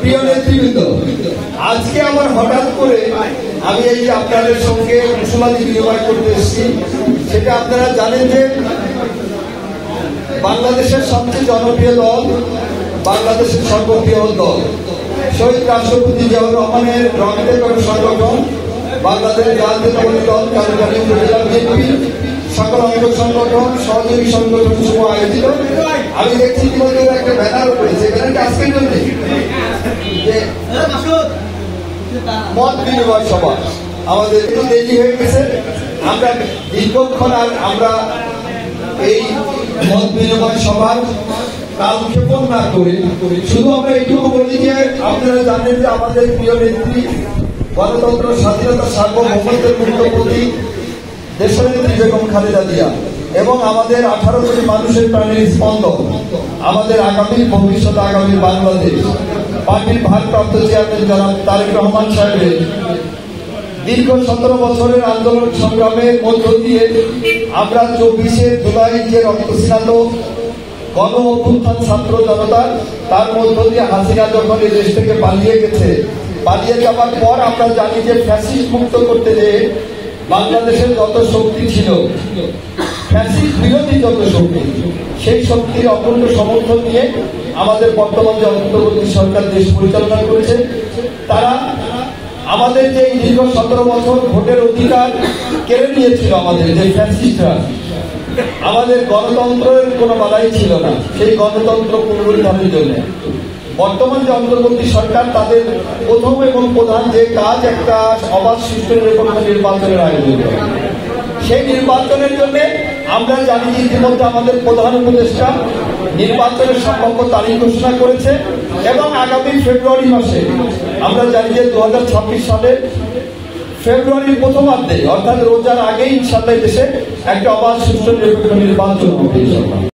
প্রিয় নেতৃবৃন্দ, আজকে আমার হঠাৎ করে আমি এই যে আপনাদের সঙ্গে কুশলাদি বিনিময় করতে এসেছি, সেটা আপনারা জানেন যে বাংলাদেশের সবচেয়ে জনপ্রিয় দল, বাংলাদেশের সর্ববৃহৎ দল শহীদ রাষ্ট্রপতি জিয়াউর রহমানের রক্তে করে সংগঠন বাংলাদেশ জাতীয়তাবাদী দল কালীগঞ্জ উপজেলা বিএনপি সকল অঙ্গ সংগঠন সহযোগী সংগঠন সমূহ আয়োজিত। আমি দেখছি ইতিমধ্যে একটা ব্যানার করেছে, ব্যানারটা আজকের জন্য যে মত বিনিময় সভা আমাদের একটু দেরি হয়ে গেছে। আমরা দীর্ঘক্ষণ আর আমরা এই মত বিনিময় সভার কালক্ষেপণ না করে শুধু আমরা এইটুকু বলি যে আপনারা জানেন যে আমাদের প্রিয় নেত্রী গণতন্ত্র স্বাধীনতা সার্বভৌমত্বের মুখ্যমন্ত্রী দেশনেত্রী বেগম খালেদা জিয়া এবং আমাদের 18 কোটি মানুষের প্রাণের স্পন্দন, আমাদের আগামী ভবিষ্যৎ, আগামী বাংলাদেশ পার্টির ভারপ্রাপ্ত চেয়ারম্যান জনাব তারেক রহমান সাহেবের দীর্ঘ 17 বছরের আন্দোলন সংগ্রামের মধ্য দিয়ে আমরা 24শে জুলাই যে রক্তস্নাত গণ অভ্যুত্থান ছাত্র জনতার, তার মধ্য দিয়ে হাসিনা যখন এই দেশ থেকে পালিয়ে গেছে, পালিয়ে যাওয়ার পর আমরা জানি যে ফ্যাসিস্ট মুক্ত করতে যেয়ে বাংলাদেশের যত শক্তি ছিল, ফ্যাসিস্ট বিরোধী যত শক্তি, সেই শক্তির অখণ্ড সমর্থন নিয়ে আমাদের বর্তমান যে অন্তর্বর্তী সরকার দেশ পরিচালনা করেছে, তারা আমাদের যে দীর্ঘ 17 বছর ভোটের অধিকার কেড়ে নিয়েছিল, আমাদের যে ফ্যাসিস্টরা, আমাদের গণতন্ত্রের কোনো বাধাই ছিল না। সেই গণতন্ত্র পুনরুদ্ধারের জন্য বর্তমান যে অন্তর্বর্তী সরকার, তাদের প্রথম এবং প্রধান যে কাজ একটা অবাধ সুষ্ঠু নিরপেক্ষ নির্বাচনের আয়োজন করে। সেই নির্বাচনের জন্য আমরা জানি যে ইতিমধ্যে আমাদের প্রধান উপদেষ্টা নির্বাচনের সম্ভাব্য তারিখ ঘোষণা করেছে এবং আগামী ফেব্রুয়ারি মাসে আমরা জানি যে 2026 সালের ফেব্রুয়ারির প্রথমার্ধে অর্থাৎ রোজার আগেই ইনশাআল্লাহ দেশে একটা অবাধ সুষ্ঠু নিরপেক্ষ নির্বাচন হবে।